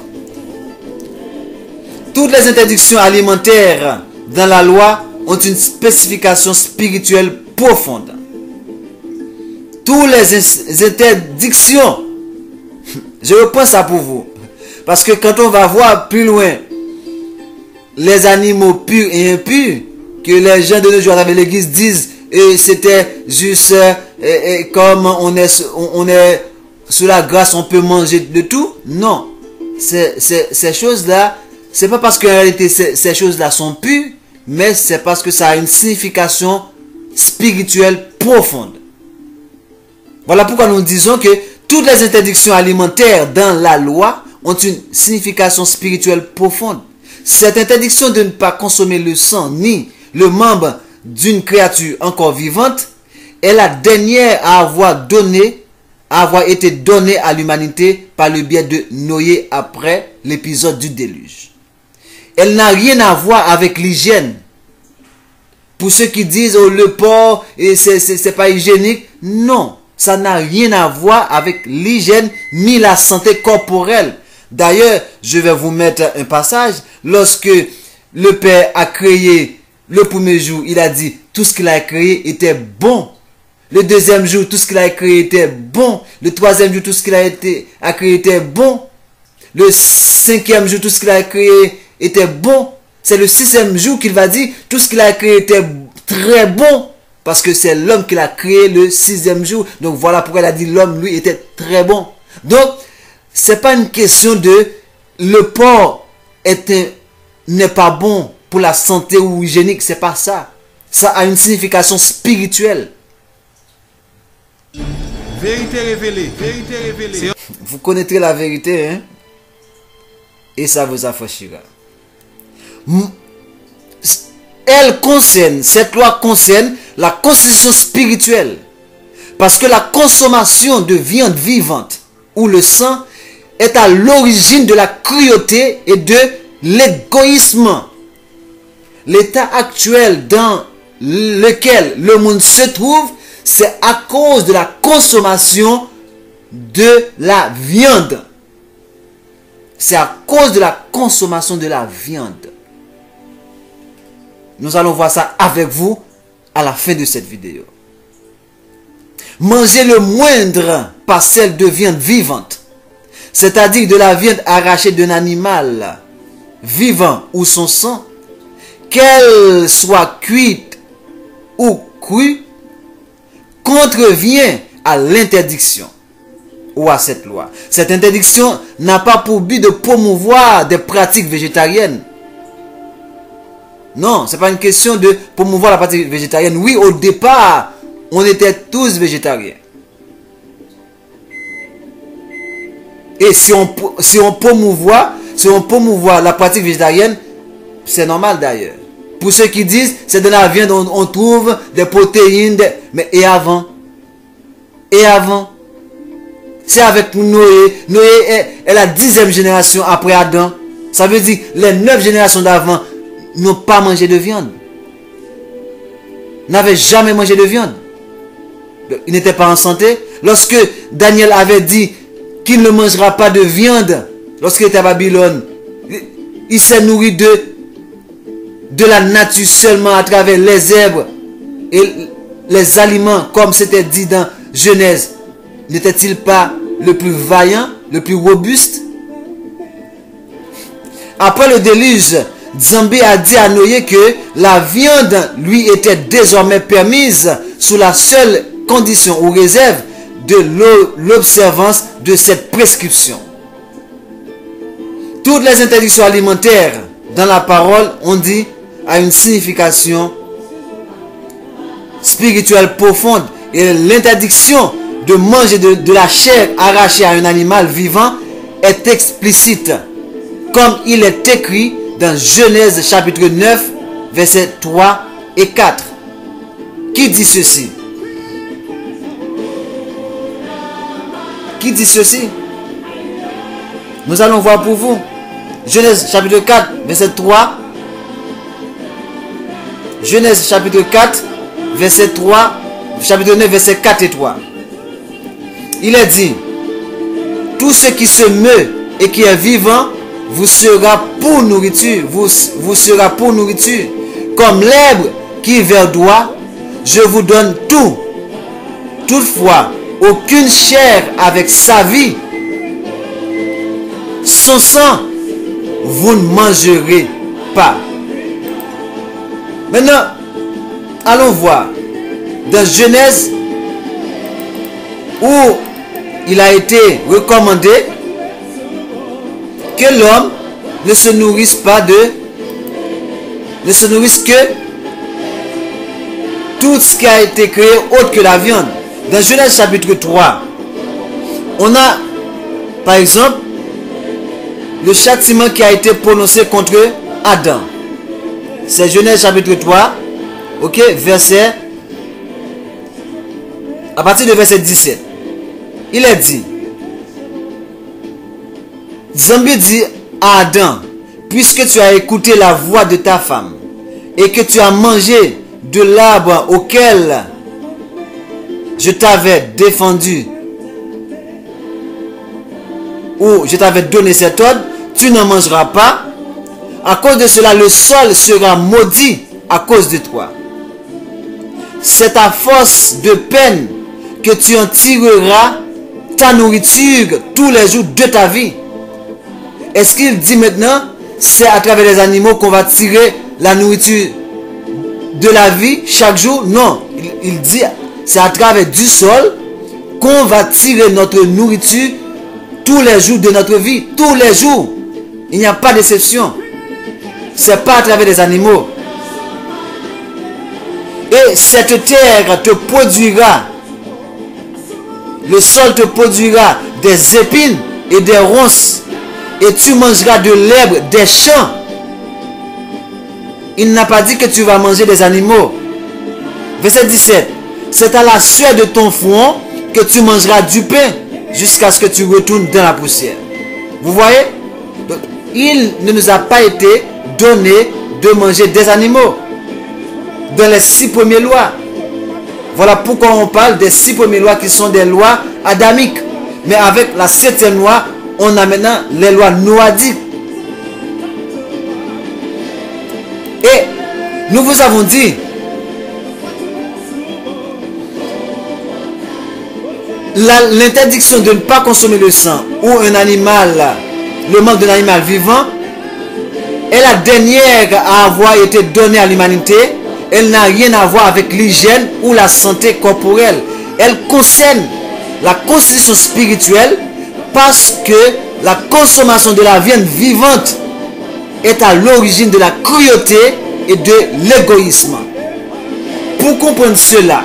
Toutes les interdictions alimentaires dans la loi ont une spécification spirituelle profonde. Toutes les interdictions, je reprends ça pour vous, parce que quand on va voir plus loin les animaux purs et impurs, que les gens de nos jours avec l'église disent, et c'était juste comme on est sous la grâce, on peut manger de tout. Non, ces choses-là, c'est pas parce qu'en réalité ces choses-là sont pures, mais c'est parce que ça a une signification spirituelle profonde. Voilà pourquoi nous disons que toutes les interdictions alimentaires dans la loi ont une signification spirituelle profonde. Cette interdiction de ne pas consommer le sang ni le membre d'une créature encore vivante est la dernière à avoir été donnée à l'humanité par le biais de Noé après l'épisode du déluge. Elle n'a rien à voir avec l'hygiène. Pour ceux qui disent oh, le porc et c'est pas hygiénique, non, ça n'a rien à voir avec l'hygiène ni la santé corporelle. D'ailleurs, je vais vous mettre un passage. Lorsque le Père a créé le premier jour, il a dit tout ce qu'il a créé était bon. Le deuxième jour, tout ce qu'il a créé était bon. Le troisième jour, tout ce qu'il a créé était bon. Le cinquième jour, tout ce qu'il a créé était bon. C'est le sixième jour qu'il va dire tout ce qu'il a créé était très bon. Parce que c'est l'homme qui l'a créé le sixième jour. Donc voilà pourquoi il a dit l'homme, lui, était très bon. Donc, c'est pas une question de le porc n'est pas bon pour la santé ou hygiénique. C'est pas ça. Ça a une signification spirituelle. Vérité révélée. Vérité révélée. Vous connaîtrez la vérité, hein? Et ça vous affranchira. Cette loi concerne la constitution spirituelle. Parce que la consommation de viande vivante ou le sang est à l'origine de la cruauté et de l'égoïsme. L'état actuel dans lequel le monde se trouve, c'est à cause de la consommation de la viande. C'est à cause de la consommation de la viande. Nous allons voir ça avec vous à la fin de cette vidéo. Manger le moindre parcelle de viande vivante, c'est-à-dire de la viande arrachée d'un animal vivant ou son sang, qu'elle soit cuite ou crue, contrevient à l'interdiction ou à cette loi. Cette interdiction n'a pas pour but de promouvoir des pratiques végétariennes. Non, ce n'est pas une question de promouvoir la pratique végétarienne. Oui, au départ, on était tous végétariens. Et si on promouvoit la pratique végétarienne, c'est normal d'ailleurs. Pour ceux qui disent, c'est de la viande on trouve des protéines. Mais et avant? Et avant? C'est avec Noé. Noé est la 10e génération après Adam. Ça veut dire les 9 générations d'avant n'ont pas mangé de viande. N'avaient jamais mangé de viande. Ils n'étaient pas en santé. Lorsque Daniel avait dit qu'il ne mangera pas de viande, lorsqu'il était à Babylone, il s'est nourri de la nature seulement à travers les herbes et les aliments, comme c'était dit dans Genèse. N'était-il pas le plus vaillant, le plus robuste? Après le déluge, Nzambe a dit à Noé que la viande lui était désormais permise sous la seule condition ou réserve de l'observance de cette prescription. Toutes les interdictions alimentaires dans la parole, on dit, a une signification spirituelle profonde. Et l'interdiction de manger de la chair arrachée à un animal vivant est explicite, comme il est écrit dans Genèse chapitre 9, versets 3 et 4. Qui dit ceci? Qui dit ceci? Nous allons voir pour vous. Genèse chapitre 4, verset 3. Genèse chapitre 4, verset 3. Chapitre 9, verset 4 et 3. Il est dit, tout ce qui se meut et qui est vivant vous sera pour nourriture. Vous sera pour nourriture. Comme l'herbe qui verdoie, je vous donne tout. Toutefois, aucune chair avec sa vie, son sang, vous ne mangerez pas. Maintenant, allons voir dans Genèse où il a été recommandé que l'homme ne se nourrisse que tout ce qui a été créé autre que la viande. Dans Genèse chapitre 3, on a par exemple le châtiment qui a été prononcé contre Adam. C'est Genèse chapitre 3, ok, à partir de verset 17. Il est dit, Zambi dit à Adam, puisque tu as écouté la voix de ta femme et que tu as mangé de l'arbre auquel je t'avais défendu ou je t'avais donné cet ordre, tu n'en mangeras pas. À cause de cela, le sol sera maudit à cause de toi. C'est à force de peine que tu en tireras ta nourriture tous les jours de ta vie. Est-ce qu'il dit maintenant, c'est à travers les animaux qu'on va tirer la nourriture de la vie chaque jour? Non, il dit, c'est à travers du sol qu'on va tirer notre nourriture tous les jours de notre vie. Tous les jours. Il n'y a pas d'exception. C'est pas à travers les animaux. Et cette terre te produira, le sol te produira des épines et des ronces, et tu mangeras de l'herbe des champs. Il n'a pas dit que tu vas manger des animaux. Verset 17. C'est à la sueur de ton front que tu mangeras du pain jusqu'à ce que tu retournes dans la poussière. Vous voyez? Donc, il ne nous a pas été donné de manger des animaux dans les 6 premières lois. Voilà pourquoi on parle des 6 premières lois qui sont des lois adamiques. Mais avec la 7e loi, on a maintenant les lois noadiques. Et nous vous avons dit, l'interdiction de ne pas consommer le sang ou un animal, le manque d'un animal vivant, est la dernière à avoir été donnée à l'humanité. Elle n'a rien à voir avec l'hygiène ou la santé corporelle. Elle concerne la constitution spirituelle parce que la consommation de la viande vivante est à l'origine de la cruauté et de l'égoïsme. Pour comprendre cela,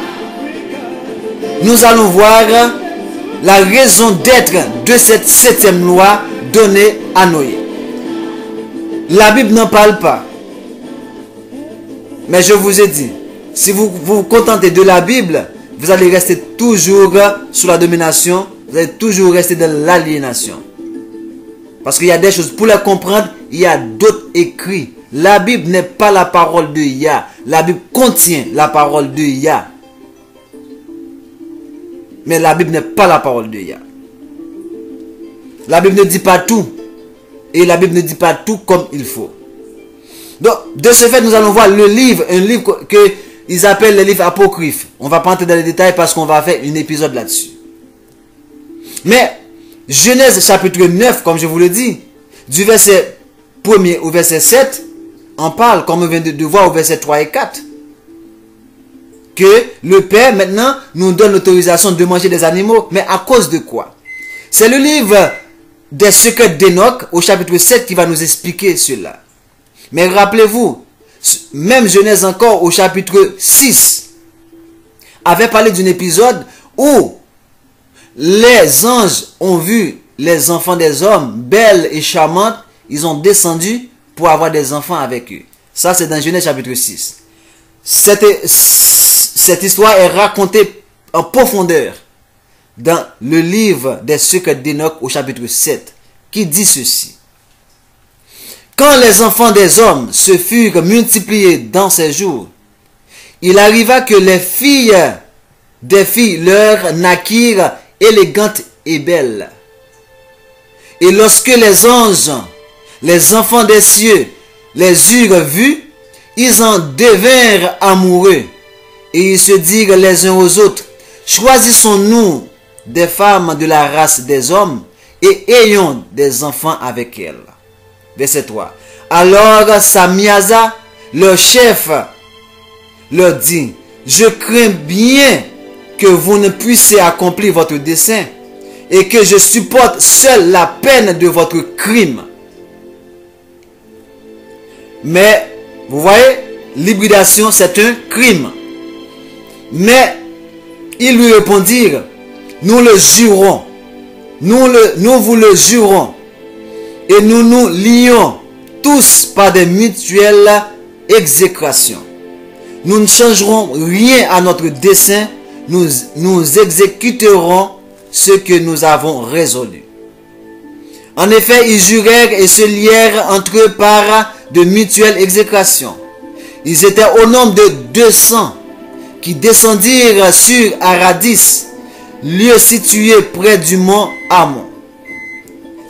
nous allons voir la raison d'être de cette 7e loi donnée à Noé. La Bible n'en parle pas. Mais je vous ai dit, si vous vous contentez de la Bible, vous allez rester toujours sous la domination, vous allez toujours rester dans l'aliénation. Parce qu'il y a des choses, pour les comprendre, il y a d'autres écrits. La Bible n'est pas la parole de Yah. La Bible contient la parole de Yah. Mais la Bible n'est pas la parole de Yah. La Bible ne dit pas tout. Et la Bible ne dit pas tout comme il faut. Donc, de ce fait, nous allons voir le livre, un livre qu'ils appellent le livre apocryphe. On va pas entrer dans les détails parce qu'on va faire un épisode là-dessus. Mais, Genèse chapitre 9, comme je vous le dis, du verset 1er au verset 7, on parle, comme on vient de voir au verset 3 et 4, que le Père, maintenant, nous donne l'autorisation de manger des animaux. Mais à cause de quoi? C'est le livre des secrets d'Enoch, au chapitre 7, qui va nous expliquer cela. Mais rappelez-vous, même Genèse encore, au chapitre 6, avait parlé d'un épisode où les anges ont vu les enfants des hommes, belles et charmantes, ils ont descendu pour avoir des enfants avec eux. Ça, c'est dans Genèse chapitre 6. Cette histoire est racontée en profondeur dans le livre des secrets d'Enoch au chapitre 7, qui dit ceci. Quand les enfants des hommes se furent multipliés dans ces jours, il arriva que les filles des filles leur naquirent élégantes et belles. Et lorsque les anges, les enfants des cieux, les eurent vus, ils en devinrent amoureux. Et ils se dirent les uns aux autres, choisissons-nous des femmes de la race des hommes et ayons des enfants avec elles. Verset 3. Alors Samiasa, leur chef, leur dit, je crains bien que vous ne puissiez accomplir votre dessein et que je supporte seul la peine de votre crime. Mais, vous voyez, l'hybridation c'est un crime. Mais, ils lui répondirent, nous le jurons, nous vous le jurons, et nous nous lions tous par des mutuelles exécrations. Nous ne changerons rien à notre dessein, nous exécuterons ce que nous avons résolu. En effet, ils jurèrent et se lièrent entre eux par de mutuelles exécrations. Ils étaient au nombre de 200 qui descendirent sur Aradis, lieu situé près du mont Ammon.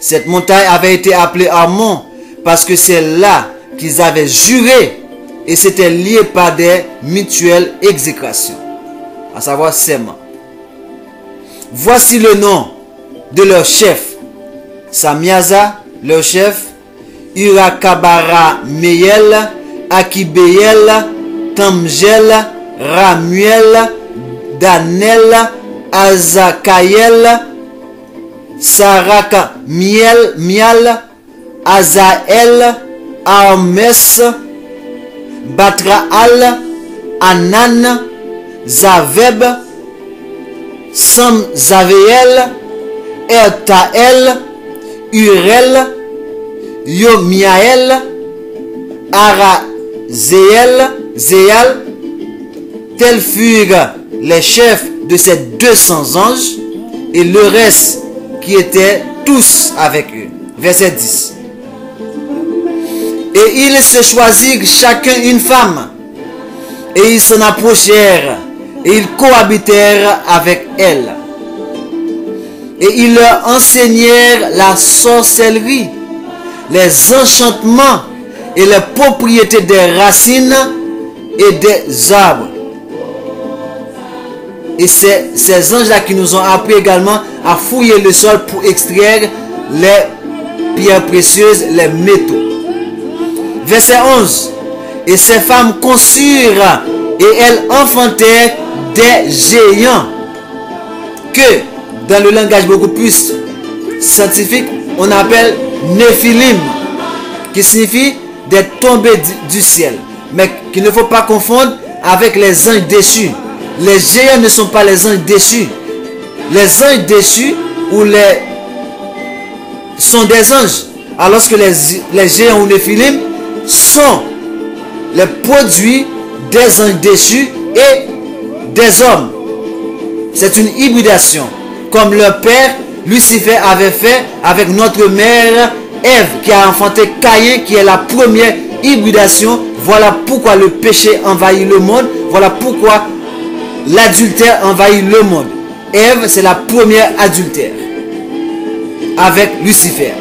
Cette montagne avait été appelée Ammon parce que c'est là qu'ils avaient juré et s'étaient liés par des mutuelles exécrations, à savoir serment. Voici le nom de leur chef. Samiasa, leur chef, Urakabara Meyel, Akibeyel, Tamgel, Ramuel, Danel, Azakayel, Saraka Mial, Azael, Armes, Batraal, Anan, Zaveb, Samzaveel, Ertael, Urel, Yomiael, Arazeel, Zéal. Tels furent les chefs de ces 200 anges et le reste qui étaient tous avec eux. Verset 10. Et ils se choisirent chacun une femme et ils s'en approchèrent et ils cohabitèrent avec elle. Et ils leur enseignèrent la sorcellerie, les enchantements et les propriétés des racines et des arbres. Et c'est ces anges-là qui nous ont appris également à fouiller le sol pour extraire les pierres précieuses, les métaux. Verset 11. Et ces femmes conçurent et elles enfantèrent des géants que, dans le langage beaucoup plus scientifique, on appelle Néphilim, qui signifie des tombées du ciel, mais qu'il ne faut pas confondre avec les anges déchus. Les géants ne sont pas les anges déchus. Les anges déchus sont des anges, alors que les géants ou les Néphilim sont les produits des anges déchus et des hommes. C'est une hybridation, comme leur père Lucifer avait fait avec notre mère Ève, qui a enfanté Caïn, qui est la première hybridation. Voilà pourquoi le péché envahit le monde. Voilà pourquoi l'adultère envahit le monde. Ève, c'est la première adultère avec Lucifer.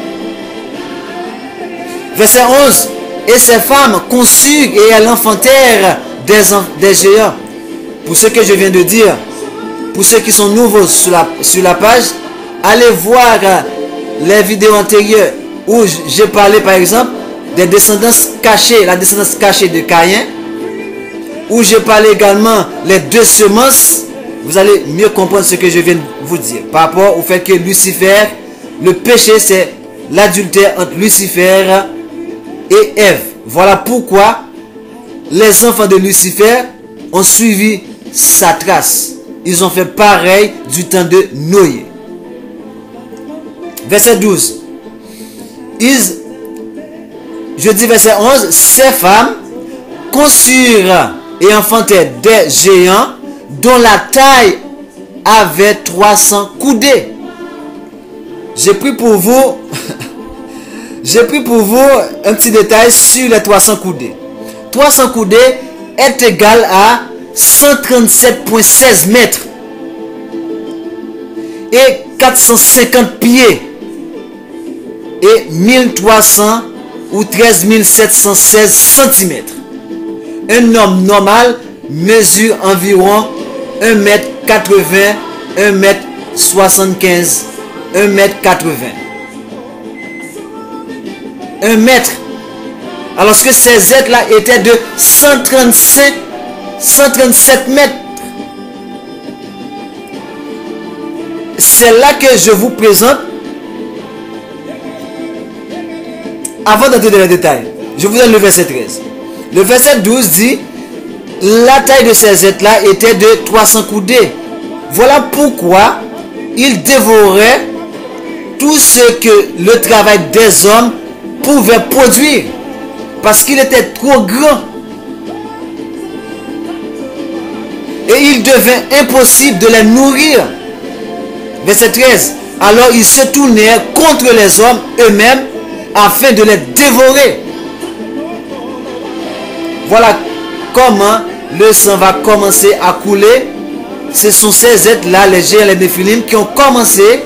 Verset 11. Et ces femmes conçurent et elles enfantèrent des géants. Pour ce que je viens de dire, pour ceux qui sont nouveaux sur la page, allez voir les vidéos antérieures où j'ai parlé par exemple des descendances cachées, la descendance cachée de Caïn, où j'ai parlé également les deux semences. Vous allez mieux comprendre ce que je viens de vous dire par rapport au fait que Lucifer, le péché c'est l'adultère entre Lucifer et Ève. Voilà pourquoi les enfants de Lucifer ont suivi sa trace. Ils ont fait pareil du temps de Noé. Verset 12. Je dis verset 11. Ces femmes conçurent et enfantèrent des géants dont la taille avait 300 coudées. J'ai pris pour vous J'ai pris pour vous un petit détail sur les 300 coudées. 300 coudées est égal à 137,16 mètres et 450 pieds et 1300 ou 13 716 cm. Un homme normal mesure environ 1m80, 1m75, 1m80. 1 mètre. Alors que ces êtres-là étaient de 137 mètres. C'est là que je vous présente. Avant d'entrer dans les détails, je vous donne le verset 13. Le verset 12 dit: la taille de ces êtres-là était de 300 coudées. Voilà pourquoi ils dévoraient tout ce que le travail des hommes pouvait produire. Parce qu'il était trop grand. Et il devint impossible de les nourrir. Verset 13. Alors ils se tournèrent contre les hommes eux-mêmes afin de les dévorer. Voilà comment le sang va commencer à couler. Ce sont ces êtres-là, les géants, les néphilim, qui ont commencé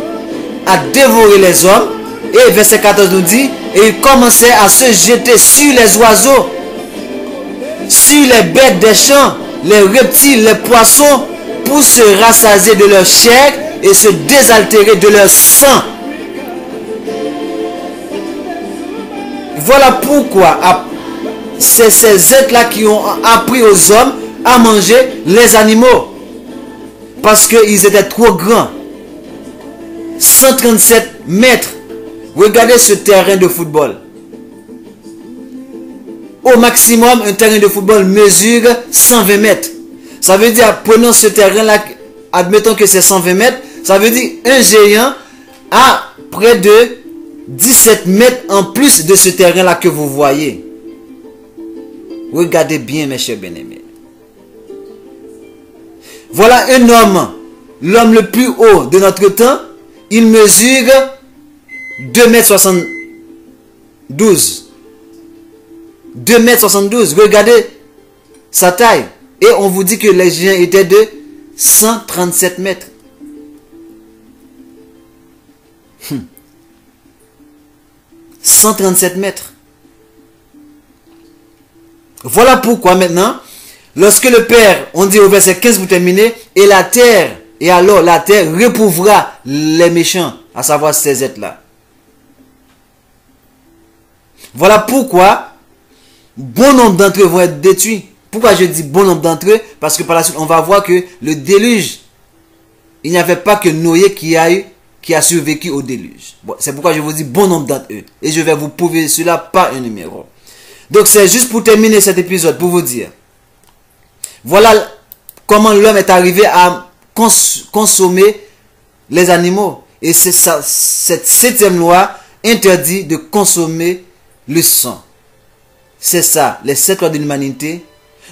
à dévorer les hommes. Et verset 14 nous dit: et ils commençaient à se jeter sur les oiseaux, sur les bêtes des champs, les reptiles, les poissons, pour se rassasier de leur chair et se désaltérer de leur sang. Voilà pourquoi c'est ces êtres-là qui ont appris aux hommes à manger les animaux. Parce qu'ils étaient trop grands. 137 mètres. Regardez ce terrain de football. Au maximum, un terrain de football mesure 120 mètres. Ça veut dire, prenons ce terrain-là, admettons que c'est 120 mètres. Ça veut dire un géant a près de 17 mètres en plus de ce terrain-là que vous voyez. Regardez bien, mes chers bien-aimés. Voilà un homme, l'homme le plus haut de notre temps. Il mesure 2,72 m. 2,72 m. Regardez sa taille. Et on vous dit que les géants étaient de 137 mètres. 137 mètres. Voilà pourquoi maintenant, lorsque le Père, on dit au verset 15 pour terminer, et la terre, et alors la terre repouvrera les méchants, à savoir ces êtres-là. Voilà pourquoi bon nombre d'entre eux vont être détruits. Pourquoi je dis bon nombre d'entre eux? Parce que par la suite, on va voir que le déluge, il n'y avait pas que Noé qui a survécu au déluge. Bon, c'est pourquoi je vous dis bon nombre d'entre eux. Et je vais vous prouver cela par un numéro. Donc c'est juste pour terminer cet épisode, pour vous dire. Voilà comment l'homme est arrivé à consommer les animaux. Et c'est ça, cette 7e loi interdit de consommer le sang. C'est ça, les 7 lois de l'humanité.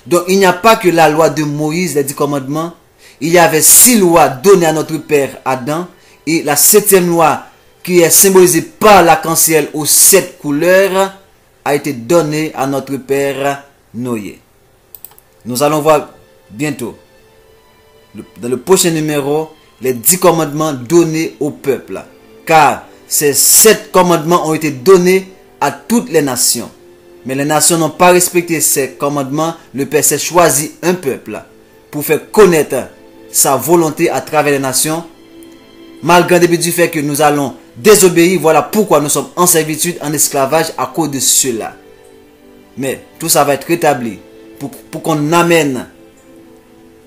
Donc il n'y a pas que la loi de Moïse, les 10 commandements. Il y avait 6 lois données à notre père Adam. Et la 7e loi, qui est symbolisée par l'arc-en-ciel aux 7 couleurs, a été donnée à notre père Noé. Nous allons voir bientôt, dans le prochain numéro, les 10 commandements donnés au peuple. Car ces 7 commandements ont été donnés à toutes les nations. Mais les nations n'ont pas respecté ces commandements. Le Père s'est choisi un peuple pour faire connaître sa volonté à travers les nations. Malgré le début du fait que nous allons désobéir, voilà pourquoi nous sommes en servitude, en esclavage à cause de cela. Mais tout ça va être rétabli pour qu'on amène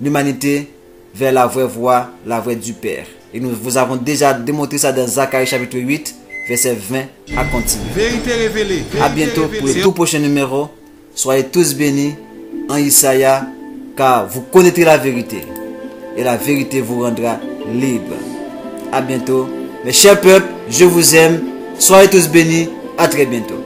l'humanité vers la vraie voie, la vraie du Père. Et nous vous avons déjà démontré ça dans Zacharie chapitre 8, verset 20 à continuer. Vérité révélée. A bientôt pour le tout prochain numéro. Soyez tous bénis en Isaïa, car vous connaîtrez la vérité. Et la vérité vous rendra libre. A bientôt. Mes chers peuples, je vous aime. Soyez tous bénis. À très bientôt.